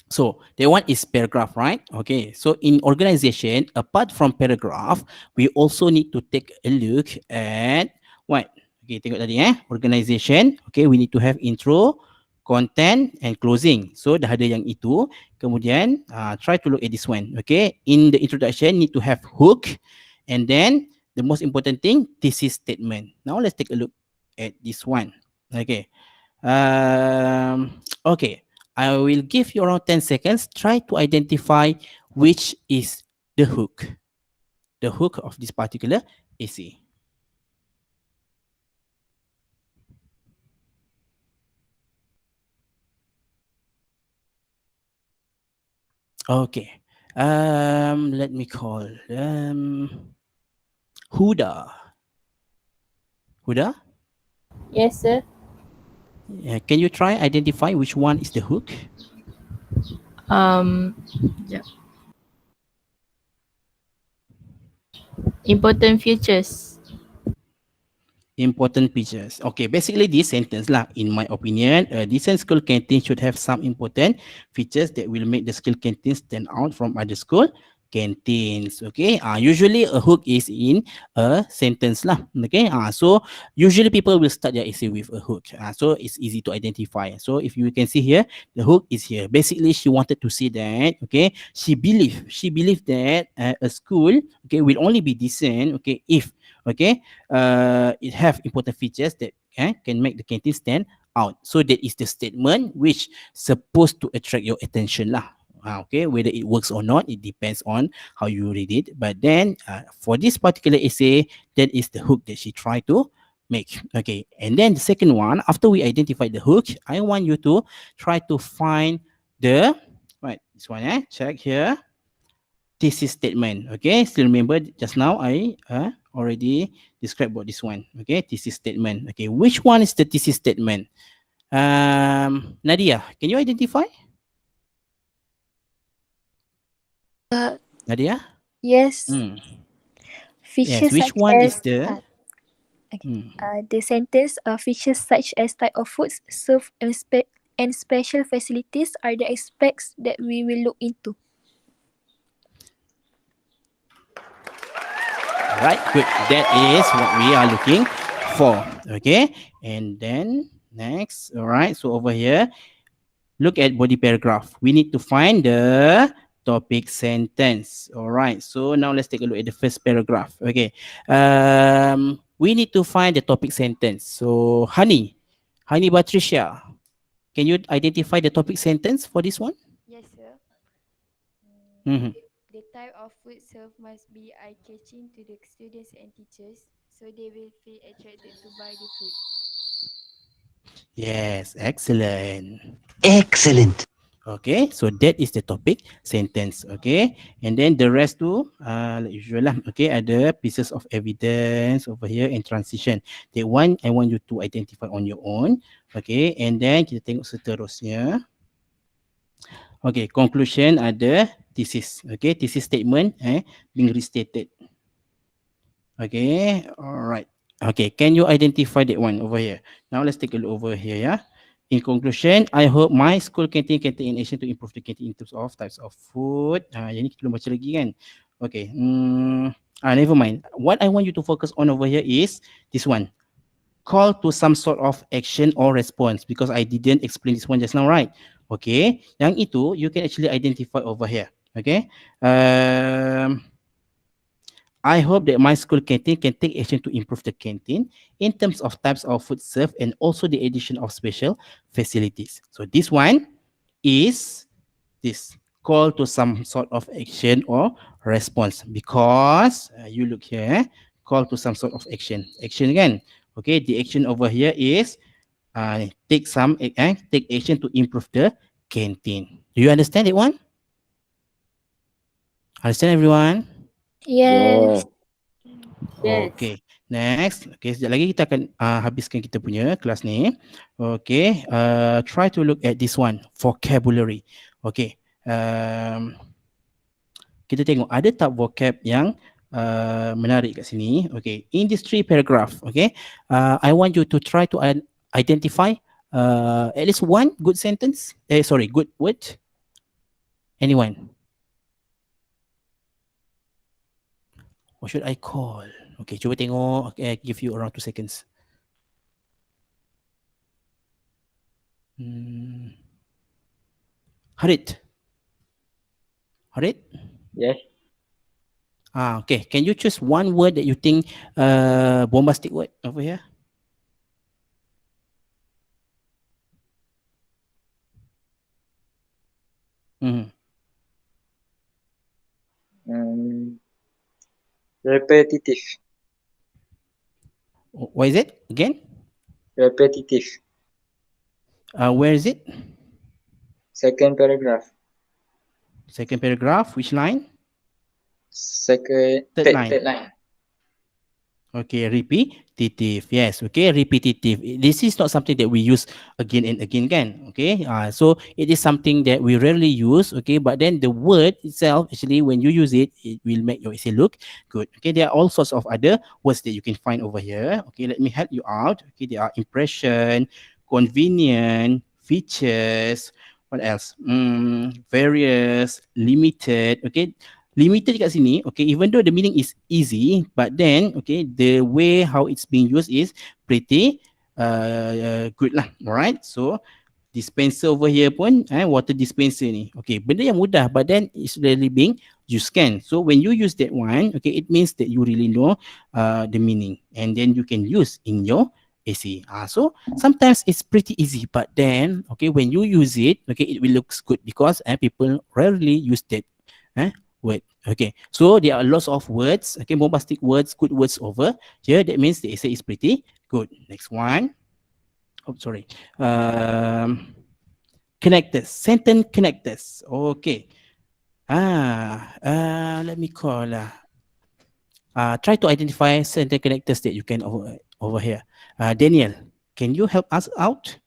so that one is paragraph, right? Okay, so in organization, apart from paragraph, we also need to take a look at what? Okay, tengok tadi organization. Okay, we need to have intro, content and closing. So dah ada yang itu. Kemudian try to look at this one. Okay, in the introduction need to have hook, and then the most important thing, thesis statement. Now let's take a look at this one. Okay. Okay, I will give you around 10 seconds. Try to identify which is the hook of this particular essay. Okay, let me call Huda. Huda, Yes, sir. can you try identify which one is the hook? Yeah. Important features. Important features. Okay, basically this sentence lah, in my opinion, a decent school canteen should have some important features that will make the school canteen stand out from other school canteens. Okay, usually a hook is in a sentence lah. Okay, so usually people will start their essay with a hook. So it's easy to identify. So if you can see here, the hook is here. Basically, she wanted to say that, okay, she believed that a school, okay, will only be decent, okay, if, okay, it have important features that can make the canteen stand out. So that is the statement which supposed to attract your attention lah. Okay, whether it works or not, it depends on how you read it. But then for this particular essay, that is the hook that she tried to make. Okay, and then the second one, after we identify the hook, I want you to try to find the right, this one, check here, thesis statement. Okay, still remember just now I already described about this one. Okay, thesis statement. Okay, which one is the thesis statement? Nadia, can you identify? Nadia? Yes. Mm. Features Yes, which such one is as the the sentence features such as type of foods served and special facilities are the aspects that we will look into. right? Good. That is what we are looking for. Okay, and then next, all right. So over here, look at body paragraph. We need to find the topic sentence. All right. So now let's take a look at the first paragraph. Okay. We need to find the topic sentence. So Honey Patricia, can you identify the topic sentence for this one? Yes, sir. Mm-hmm. The type of food served must be eye-catching to the students and teachers, so they will feel attracted to buy the food. Yes, excellent. Excellent. Okay, so that is the topic sentence. Okay, and then the rest tu like usual lah. Okay, ada pieces of evidence over here and transition. That one I want you to identify on your own. Okay, and then kita tengok seterusnya. Okay, conclusion ada thesis. Okay, thesis statement being restated. Okay, alright. Okay, can you identify that one over here? Now let's take a look over here, yeah. In conclusion, I hope my school canteen can take in action to improve the canteen in terms of types of food. Yang ni kita belum baca lagi kan? Okay. Never mind. What I want you to focus on over here is this one. Call to some sort of action or response, because I didn't explain this one just now, right? Okay. Yang itu you can actually identify over here. Okay. I hope that my school canteen can take action to improve the canteen in terms of types of food served and also the addition of special facilities. So this one is this call to some sort of action or response, because you look here, call to some sort of action again. Okay, the action over here is take action to improve the canteen. Do you understand it one? Understand everyone? Yeah. Yes. Yes. Okay, next. Okay, sekejap lagi kita akan habiskan kita punya kelas ni. Okay, try to look at this one, vocabulary. Okay, kita tengok ada tak vocab yang menarik kat sini. Okay, in this 3 paragraph, okay, I want you to try to identify at least one good sentence. Good word. Anyone? What should I call? Okay, cuba tengok. Okay, I give you around 2 seconds. Harit. Harit? Yes. Okay. Can you choose one word that you think bombastic word over here? Repetitive. What is it again? Repetitive. Where is it? Second paragraph. Second paragraph. Which line? Third line. Okay, repetitive. Yes, okay, repetitive. This is not something that we use again and again, kan? Okay, so it is something that we rarely use. Okay, but then the word itself, actually, when you use it, it will make your essay look good. Okay, there are all sorts of other words that you can find over here. Okay, let me help you out. Okay, there are impression, convenient, features. What else? Various, limited. Okay, limited kat sini, okay, even though the meaning is easy, but then, okay, the way how it's being used is pretty good lah, alright. So dispenser over here pun, water dispenser ni, okay, benda yang mudah, but then it's really being used, kan? So when you use that one, okay, it means that you really know the meaning, and then you can use in your essay. So sometimes it's pretty easy, but then, okay, when you use it, okay, it will looks good, because people rarely use that word. Okay, so there are lots of words, okay, bombastic words, good words over here. That means the essay is pretty good. Next one. Oh, sorry. Connectors, sentence connectors. Okay. Let me call. Try to identify sentence connectors that you can over here. Daniel, can you help us out?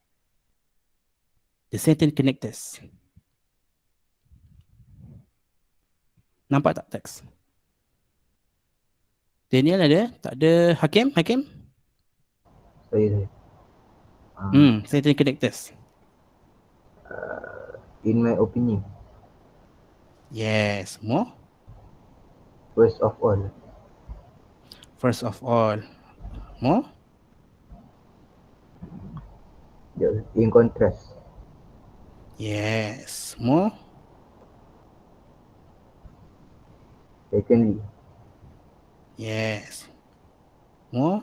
The sentence connectors. Nampak tak teks? Daniel ada? Tak ada. Hakim? Saya. Sentence connectors. In my opinion. Yes. More? First of all. First of all. More? In contrast. Yes. More? Secondly. Yes. More?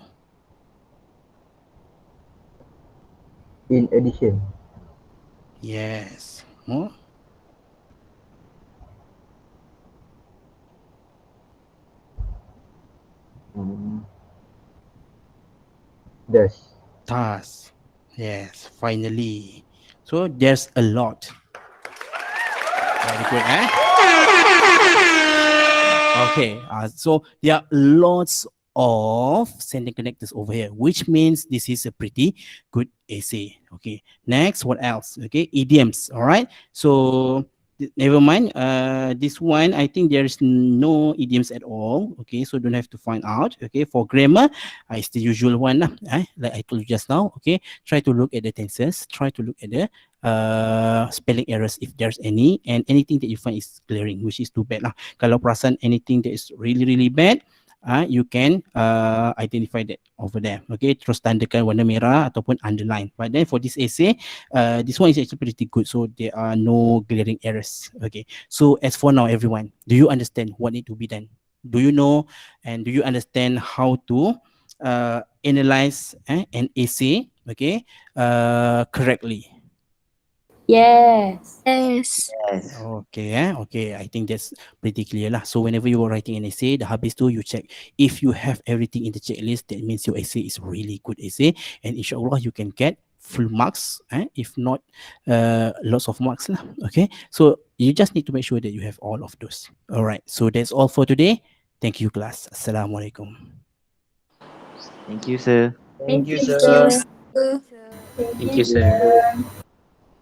In addition. Yes. More? Thus. Yes. Finally. So there's a lot. Very good, Okay, so there are lots of sentence connectors over here, which means this is a pretty good essay. Okay, next, what else? Okay, idioms. All right, so Never mind. This one, I think there is no idioms at all. Okay, so don't have to find out. Okay, for grammar, it's the usual one lah. Like I told you just now. Okay, try to look at the tenses. Try to look at the spelling errors if there's any, and anything that you find is glaring, which is too bad lah. Kalau perasan anything that is really bad, you can identify that over there. Okay, terus tandakan warna merah ataupun underline. But then for this essay, this one is actually pretty good, so there are no glaring errors. Okay, so as for now, everyone, do you understand what need to be done? Do you know and do you understand how to analyze an essay, okay, correctly? Yes. Yes. Yes. Okay, okay. I think that's pretty clear lah. So whenever you are writing an essay, the habis tu you check if you have everything in the checklist. That means your essay is really good essay, and inshallah you can get full marks. If not, lots of marks lah. Okay, so you just need to make sure that you have all of those. All right. So that's all for today. Thank you, class. Assalamualaikum. Thank you, sir. Thank you, Thank you, sir. sir. Thank you, sir.